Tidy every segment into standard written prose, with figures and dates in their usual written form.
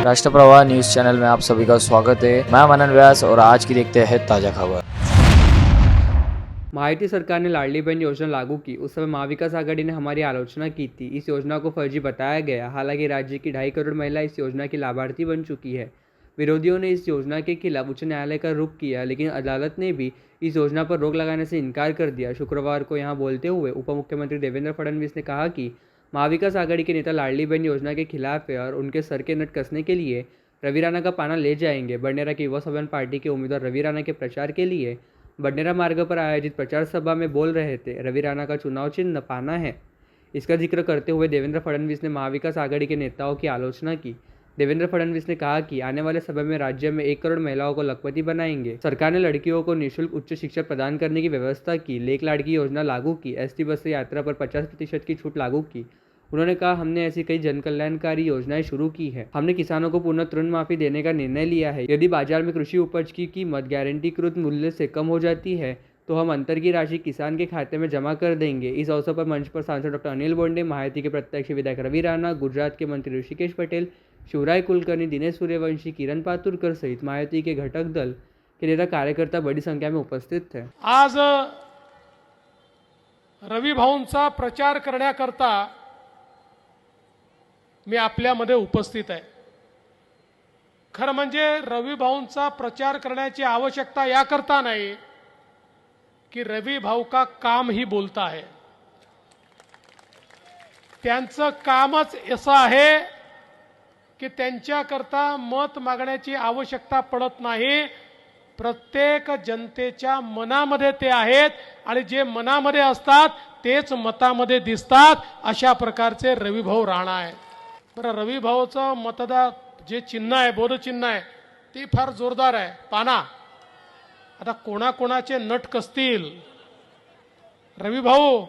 राष्ट्रप्रवाह news channel में आप सभी का स्वागत है। मैं मनन व्यास और आज की देखते हैं ताज़ा खबर। महायुति सरकार ने लाडली बहन योजना लागू की। उस समय महाविकास आघाड़ी ने हमारी आलोचना की थी। इस योजना को फर्जी बताया गया। हालांकि राज्य की 2.5 करोड़ महिला इस योजना की लाभार्थी बन चुकी है। विरोधियों ने इस योजना के खिलाफ उच्च न्यायालय का रुख किया, लेकिन अदालत ने भी इस योजना पर रोक लगाने से इनकार कर दिया। शुक्रवार को यहाँ बोलते हुए उप मुख्यमंत्री देवेंद्र फडणवीस ने कहा कि महाविकास आघाड़ी के नेता लाडली बहन योजना के खिलाफ है और उनके सर के नट कसने के लिए रवि राणा का पाना ले जाएंगे। बडनेरा की युवा सदन पार्टी के उम्मीदवार रवि राणा के प्रचार के लिए बडनेरा मार्ग पर आयोजित प्रचार सभा में बोल रहे थे। रवि राणा का चुनाव चिन्ह पाना है। इसका जिक्र करते हुए देवेंद्र फडणवीस ने महाविकास आघाड़ी के नेताओं की आलोचना की। देवेंद्र फडणवीस ने कहा कि आने वाले समय में राज्य में 1 करोड़ महिलाओं को लखपति बनाएंगे। सरकार ने लड़कियों को निःशुल्क उच्च शिक्षा प्रदान करने की व्यवस्था की। लेक लाड़की योजना लागू की। एसटी बस यात्रा पर 50% की छूट लागू की। उन्होंने कहा, हमने ऐसी कई जनकल्याणकारी योजनाएं शुरू की है। हमने किसानों को पूर्ण ऋण माफी देने का निर्णय लिया है। यदि बाजार में कृषि उपज की कीमत गारंटीकृत मूल्य से कम हो जाती है तो हम अंतर की राशि किसान के खाते में जमा कर देंगे। इस अवसर पर मंच पर सांसद डॉक्टर अनिल बोंडे, महायुति के प्रत्यक्ष विधायक रवि राणा, गुजरात के मंत्री ऋषिकेश पटेल, शिवराय कुलकर्णी, दिनेश सूर्यवंशी, किरण पातुरकर सहित महायुति के घटक दल के नेता कार्यकर्ता बड़ी संख्या में उपस्थित थे। आज रवी भाऊंचा प्रचार करण्याकरता मी आपल्यामध्ये उपस्थित आहे। खरं म्हणजे रवी भाऊंचा प्रचार करण्याची आवश्यकता याकरता नाही की रवी भाऊ का काम ही बोलता है। त्यांचं कामच असं आहे की त्यांच्याकरता मत मागण्याची आवश्यकता पडत नाही। प्रत्येक जनतेच्या मनामध्ये ते आहेत आणि जे मनामध्ये असतात तेच मतामध्ये दिसतात। अशा प्रकारचे रवी भाऊ राणा आहेत। बरं, रवी भाऊचं मतदार जे चिन्ह आहे, बोध चिन्ह आहे, ते फार जोरदार आहे, पाना। आता कोणाकोणाचे नट कसतील रवी भाऊ,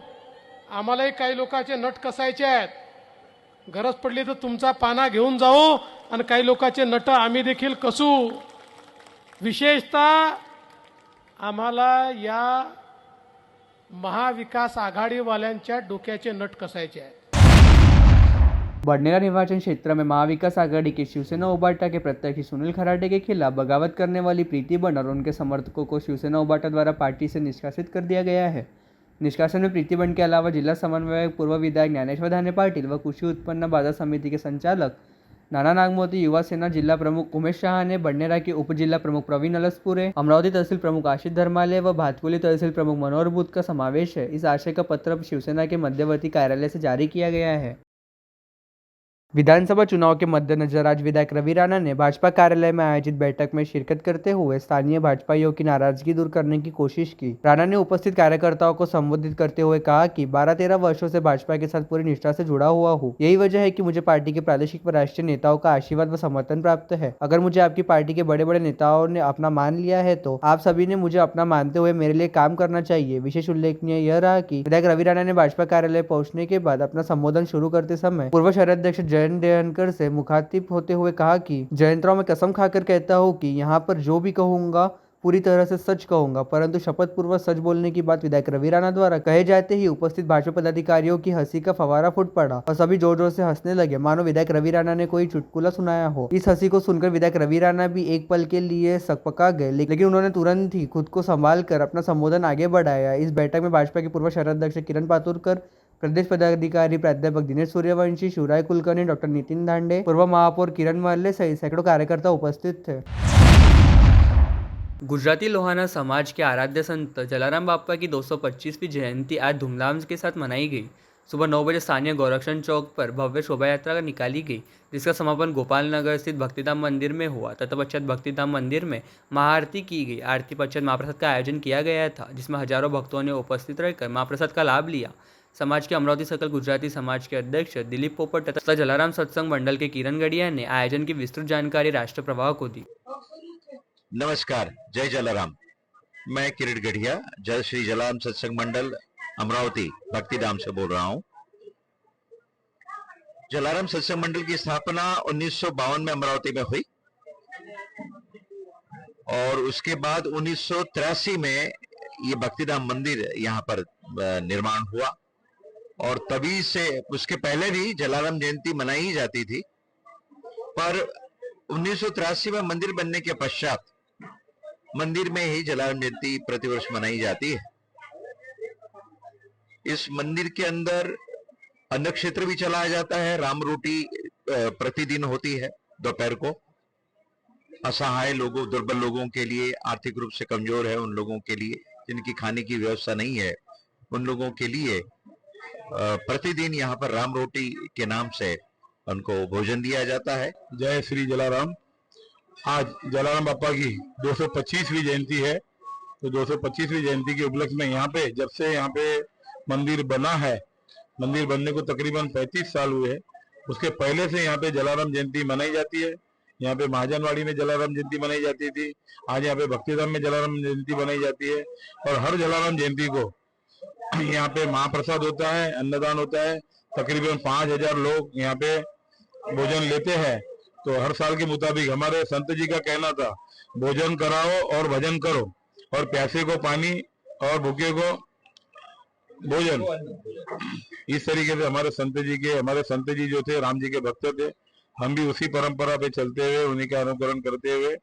आम्हालाही काही लोकांचे नट कसायचे आहेत। गरज पडली तर तुमचा पाना घेऊन जाऊ आणि काही लोकांचे नट आम्ही देखील कसू। विशेषतः आम्हाला या महाविकास आघाडीवाल्यांच्या डोक्याचे नट कसायचे आहेत। बडनेरा निर्वाचन क्षेत्र में महाविकास आघाड़ी के शिवसेना उबाटा के प्रत्याशी सुनील खराटे के खिलाफ बगावत करने वाली प्रीति बन और उनके समर्थकों को शिवसेना उबाटा द्वारा पार्टी से निष्कासित कर दिया गया है। निष्कासन में प्रीति बन के अलावा जिला समन्वयक, पूर्व विधायक ज्ञानेश्वर धाने पाटिल व कृषि उत्पन्न बाजार समिति के संचालक नाना नागमोती, युवा सेना जिला प्रमुख उमेश शाहाने, बडनेरा के उप जिला प्रमुख प्रवीण अलसपुरे, अमरावती तहसील प्रमुख आशीष धर्माले व भातकुली तहसील प्रमुख मनोहर बुध का समावेश है। इस आशय का पत्र शिवसेना के मध्यवर्ती कार्यालय से जारी किया गया है। विधानसभा चुनाव के मद्देनजर आज विधायक रवि राणा ने भाजपा कार्यालय में आयोजित बैठक में शिरकत करते हुए स्थानीय भाजपाइयों की नाराजगी दूर करने की कोशिश की। राणा ने उपस्थित कार्यकर्ताओं को संबोधित करते हुए कहा कि 12-13 वर्षों से भाजपा के साथ पूरी निष्ठा से जुड़ा हुआ हूँ। यही वजह है कि मुझे पार्टी के प्रादेशिक व राष्ट्रीय नेताओं का आशीर्वाद व समर्थन प्राप्त है। अगर मुझे आपकी पार्टी के बड़े बड़े नेताओं ने अपना मान लिया है तो आप सभी ने मुझे अपना मानते हुए मेरे लिए काम करना चाहिए। विशेष उल्लेखनीय यह रहा कि विधायक रवि राणा ने भाजपा कार्यालय पहुंचने के बाद अपना संबोधन शुरू करते समय पूर्व शहराध्यक्ष जयंत देहनकर से मुखातिब होते हुए कहा कि जयंतराव, मैं कसम खाकर कहता हूं कि यहाँ पर जो भी कहूंगा पूरी तरह से सच कहूंगा। परंतु शपथ पूर्वक सच बोलने की बात विधायक रवि राणा द्वारा कहे जाते ही उपस्थित भाजपा पदाधिकारियों की हंसी का फवारा फूट पड़ा और सभी जोर जोर से हंसने लगे, मानो विधायक रवि राणा ने कोई चुटकुला सुनाया हो। इस हंसी को सुनकर विधायक रवि राणा भी एक पल के लिए सकपका गए, लेकिन उन्होंने तुरंत ही खुद को संभाल कर अपना संबोधन आगे बढ़ाया। इस बैठक में भाजपा के पूर्व शहराध्यक्ष किरण पातुरकर, प्रदेश पदाधिकारी प्राध्यापक दिनेश सूर्यवंशी, शिवराय कुलकर्णी, डॉक्टर नितिन धांडे, पूर्व महापौर किरण मल्ले सहित सैकड़ों कार्यकर्ता उपस्थित थे। गुजराती लोहाना समाज के आराध्य संत जलाराम बापा की 225वीं जयंती आज धूमधाम के साथ मनाई गई। सुबह 9 बजे स्थानीय गोरक्षण चौक पर भव्य शोभा यात्रा निकाली गई, जिसका समापन गोपाल नगर स्थित भक्तिधाम मंदिर में हुआ। तत्पश्चात भक्तिधाम मंदिर में महाआरती की गई। आरती पश्चात महाप्रसाद का आयोजन किया गया था, जिसमें हजारों भक्तों ने उपस्थित रहकर महाप्रसाद का लाभ लिया। समाज के अमरावती सकल गुजराती समाज के अध्यक्ष दिलीप पोपट तथा जलाराम सत्संग मंडल के किरण गढ़िया ने आयोजन की विस्तृत जानकारी राष्ट्रप्रवाह को दी। नमस्कार, जय जलाराम। मैं किरण गढ़िया, जय श्री जलाराम सत्संग मंडल अमरावती भक्तिधाम से बोल रहा हूं। जलाराम सत्संग मंडल की स्थापना 1952 में अमरावती में हुई और उसके बाद 1983 में ये भक्तिधाम मंदिर यहाँ पर निर्माण हुआ और तभी से, उसके पहले भी जलाराम जयंती मनाई जाती थी, पर 1983 में मंदिर बनने के पश्चात मंदिर में ही जलाराम जयंती प्रतिवर्ष मनाई जाती है। इस मंदिर के अंदर अन्न क्षेत्र भी चलाया जाता है। राम रोटी प्रतिदिन होती है दोपहर को। असहाय लोगों, दुर्बल लोगों के लिए, आर्थिक रूप से कमजोर है उन लोगों के लिए, जिनकी खाने की व्यवस्था नहीं है, उन लोगों के लिए प्रतिदिन यहाँ पर राम रोटी के नाम से उनको भोजन दिया जाता है। जय श्री जलाराम। आज जलाराम बापा की 225वीं जयंती है। तो 225वीं जयंती के उपलक्ष्य में यहाँ पे, जब से यहाँ पे मंदिर बना है, मंदिर बनने को तकरीबन 35 साल हुए हैं, उसके पहले से यहाँ पे जलाराम जयंती मनाई जाती है। यहाँ पे महाजनवाड़ी में जलाराम जयंती मनाई जाती थी, आज यहाँ पे भक्तिधाम में जलाराम जयंती मनाई जाती है। और हर जलाराम जयंती को यहाँ पे महाप्रसाद होता है, अन्नदान होता है। तकरीबन 5000 लोग यहाँ पे भोजन लेते हैं। तो हर साल के मुताबिक हमारे संत जी का कहना था, भोजन कराओ और भजन करो, और प्यासे को पानी और भूखे को भोजन। इस तरीके से हमारे संत जी जो थे, राम जी के भक्त थे। हम भी उसी परंपरा पे चलते हुए, उन्हीं का अनुकरण करते हुए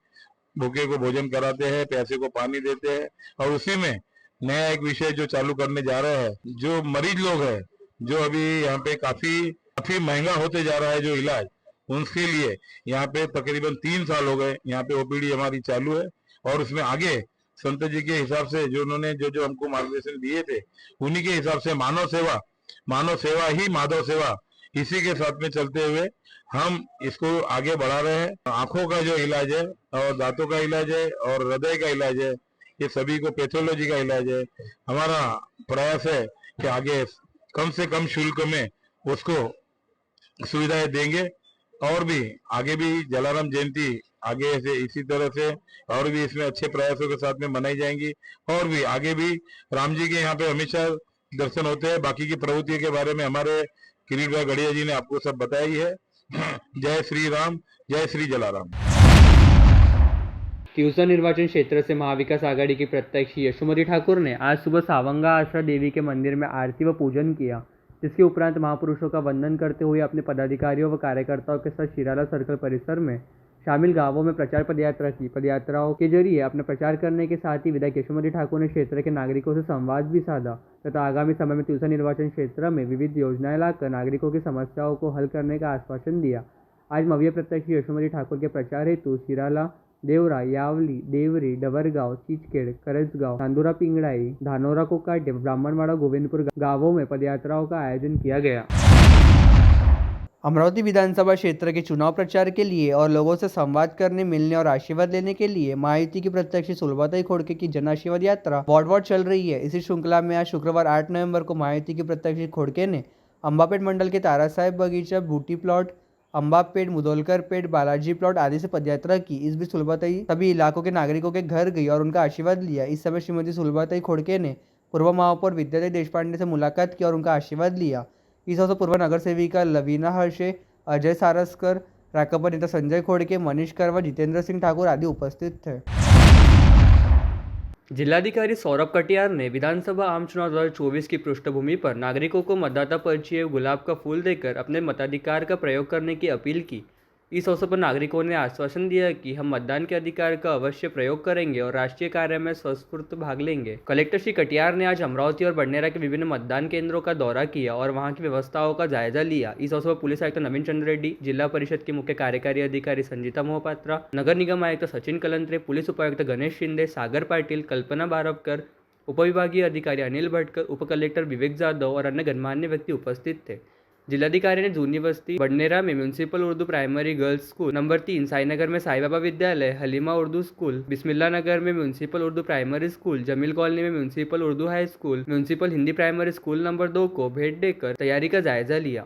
भूखे को भोजन कराते हैं, प्यासे को पानी देते हैं। और उसी में नया एक विषय जो चालू करने जा रहे हैं, जो मरीज लोग हैं, जो अभी यहाँ पे काफी महंगा होते जा रहा है जो इलाज, उनके लिए यहाँ पे तकरीबन 3 साल हो गए यहाँ पे ओपीडी हमारी चालू है। और उसमें आगे संत जी के हिसाब से जो उन्होंने जो हमको मार्गदर्शन दिए थे, उन्हीं के हिसाब से मानव सेवा ही माधव सेवा, इसी के साथ में चलते हुए हम इसको आगे बढ़ा रहे हैं। आंखों का जो इलाज है, और दांतों का इलाज है, और हृदय का इलाज है, ये सभी को पैथोलॉजी का इलाज है। हमारा प्रयास है कि आगे कम से कम शुल्क में उसको सुविधाएं देंगे। और भी आगे भी जलाराम जयंती आगे से इसी तरह से और भी इसमें अच्छे प्रयासों के साथ में मनाई जाएंगी। और भी आगे भी राम जी के यहाँ पे हमेशा दर्शन होते हैं। बाकी की प्रवृत्तियों के बारे में हमारे किरीट भाई गढ़िया जी ने आपको सब बताई है। जय श्री राम, जय श्री जलाराम। तिवसा निर्वाचन क्षेत्र से महाविकास आघाड़ी की प्रत्याशी यशोमती ठाकुर ने आज सुबह सावंगा आश्रा देवी के मंदिर में आरती व पूजन किया, जिसके उपरांत महापुरुषों का वंदन करते हुए अपने पदाधिकारियों व कार्यकर्ताओं के साथ शिराला सर्कल परिसर में शामिल गांवों में प्रचार पदयात्रा की। पदयात्राओं के जरिए अपना प्रचार करने के साथ ही विधायक यशोमती ठाकुर ने क्षेत्र के नागरिकों से संवाद भी साधा तथा आगामी समय में तिवसा निर्वाचन क्षेत्र में विविध योजनाएं लाकर नागरिकों की समस्याओं को हल करने का आश्वासन दिया। आज मवीय प्रत्याशी यशोमती ठाकुर के प्रचार हेतु शिराला, देवरा, यावली, देवरी, डवरगांव, चिचखेड़, करजगांव, चांदुरा पिंगड़ाई, धानोरा कोकाटे, ब्राह्मणवाड़ा, गोविंदपुर गांवों में पदयात्राओं का आयोजन किया गया। अमरावती विधानसभा क्षेत्र के चुनाव प्रचार के लिए और लोगों से संवाद करने, मिलने और आशीर्वाद लेने के लिए महायुति की प्रत्याशी सुलभाताई खोड़के की जन आशीर्वाद यात्रा वार्ड चल रही है। इसी श्रृंखला में आज शुक्रवार 8 नवंबर को महायुति की प्रत्याशी खोड़के ने अंबापेट मंडल के तारा साहेब बगीचा, बूटी प्लॉट, अंबापेट, मुदोलकर पेट, बालाजी प्लॉट आदि से पदयात्रा की। इस बीच सुलभाताई सभी इलाकों के नागरिकों के घर गई और उनका आशीर्वाद लिया। इस समय श्रीमती सुलभाताई खोड़के ने पूर्व महापौर विद्यादेवी देशपांडे से मुलाकात की और उनका आशीर्वाद लिया। इस अवसर पूर्व नगर सेविका लवीना हर्षे, अजय सारस्कर, राकपा नेता संजय खोड़के, मनीष करवा, जितेंद्र सिंह ठाकुर आदि उपस्थित थे। जिलाधिकारी सौरभ कटियार ने विधानसभा आम चुनाव 2024 की पृष्ठभूमि पर नागरिकों को मतदाता पर्ची एवं गुलाब का फूल देकर अपने मताधिकार का प्रयोग करने की अपील की। इस अवसर पर नागरिकों ने आश्वासन दिया कि हम मतदान के अधिकार का अवश्य प्रयोग करेंगे और राष्ट्रीय कार्य में स्वस्फूर्त भाग लेंगे। कलेक्टर श्री कटियार ने आज अमरावती और बडनेरा के विभिन्न मतदान केंद्रों का दौरा किया और वहां की व्यवस्थाओं का जायजा लिया। इस अवसर पर पुलिस आयुक्त नवीन चंद्र रेड्डी, जिला परिषद के मुख्य कार्यकारी अधिकारी संजीता मोहपात्रा, नगर निगम आयुक्त सचिन कलंत्रे, पुलिस उपायुक्त गणेश शिंदे, सागर पाटिल, कल्पना बारवकर, उपविभागीय अधिकारी अनिल भटकर, उप कलेक्टर विवेक जाधव और अन्य गणमान्य व्यक्ति उपस्थित थे। जिलाधिकारी ने जूनी बस्ती बडनेरा में municipal Urdu primary girls school number 3, Sainagar में साई बाबा विद्यालय, हलीमा उर्दू स्कूल, बिस्मिल्ला नगर में municipal Urdu primary school, Jamil colony में municipal Urdu high school, municipal Hindi primary school number 2 को भेंट देकर तैयारी का जायजा लिया।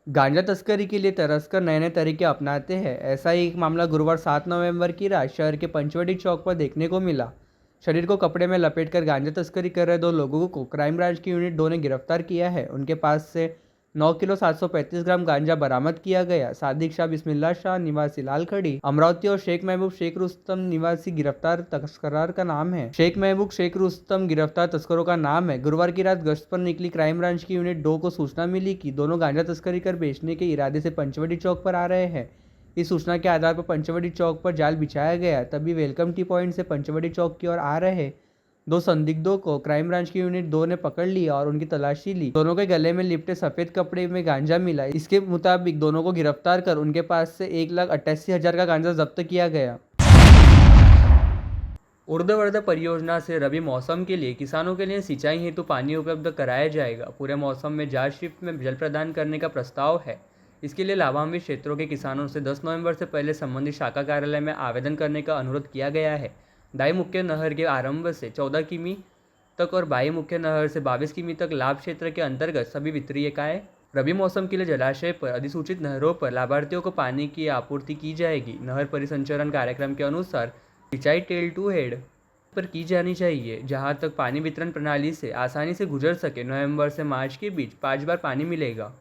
गांजा तस्करी के लिए तस्कर नए नए तरीके अपनाते हैं। ऐसा ही एक मामला गुरुवार 7 नवंबर की रात शहर के पंचवटी चौक पर देखने को मिला। शरीर को कपड़े में लपेटकर गांजा तस्करी कर रहे 2 लोगों को क्राइम ब्रांच की यूनिट 2 ने गिरफ्तार किया है। उनके पास से 9 किलो 735 ग्राम गांजा बरामद किया गया। सादिक शाह, बिस्मिल्ला शाह निवासी लालखड़ी, अमरावती और शेख महबूब शेख रुस्तम निवासी गिरफ्तार तस्करार का नाम है। शेख महबूब शेख रुस्तम गिरफ्तार तस्करों का नाम है। गुरुवार की रात गश्त पर निकली क्राइम ब्रांच की यूनिट 2 को सूचना मिली कि दोनों गांजा तस्करी कर बेचने के इरादे से पंचवटी चौक पर आ रहे हैं। इस सूचना के आधार पर पंचवटी चौक पर जाल बिछाया गया। तभी वेलकम टी पॉइंट से पंचवटी चौक की ओर आ रहे 2 संदिग्धों को क्राइम ब्रांच की यूनिट 2 ने पकड़ लिया और उनकी तलाशी ली। दोनों के गले में लिपटे सफेद कपड़े में गांजा मिला। इसके मुताबिक दोनों को गिरफ्तार कर उनके पास से 1,88,000 का गांजा जब्त किया गया। उर्ध्ववर्धा परियोजना से रबी मौसम के लिए किसानों के लिए सिंचाई हेतु पानी उपलब्ध कराया जाएगा। पूरे मौसम में जाट शिफ्ट में जल प्रदान करने का प्रस्ताव है। इसके लिए लाभान्वित क्षेत्रों के किसानों से 10 नवंबर से पहले संबंधित शाखा कार्यालय में आवेदन करने का अनुरोध किया गया है। दाई मुख्य नहर के आरंभ से 14 किमी तक और बाई मुख्य नहर से 22 किमी तक लाभ क्षेत्र के अंतर्गत सभी वित्तीय इकाई रबी मौसम के लिए जलाशय पर अधिसूचित नहरों पर लाभार्थियों को पानी की आपूर्ति की जाएगी। नहर परिसंचरण कार्यक्रम के अनुसार सिंचाई टेल टू हेड पर की जानी चाहिए, जहां तक पानी वितरण प्रणाली से आसानी से गुजर सके। नवंबर से मार्च के बीच 5 बार पानी मिलेगा।